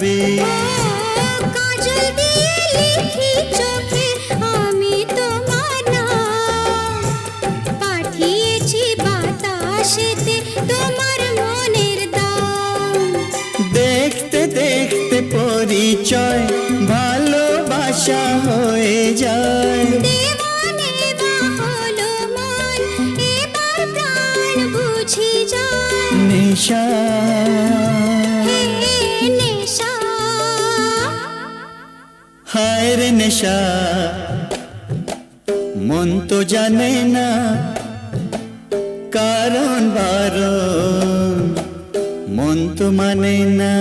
যাবে। কাজল দিয়ে লিখি চোখে আমি তোমার নাম, পাঠিয়েছি বাতাসেতে তোমার মনের দাম। দেখতে দেখতে পরিচয় ভালোবাসা হয়ে যায়। দেওয়ানে বা হলো মন, এবার প্রাণ বুঝি যায়। নেশা হে নেশা, হায় রে নেশা, মন তো জানে না কারণ বারণ, মন তো মানে না।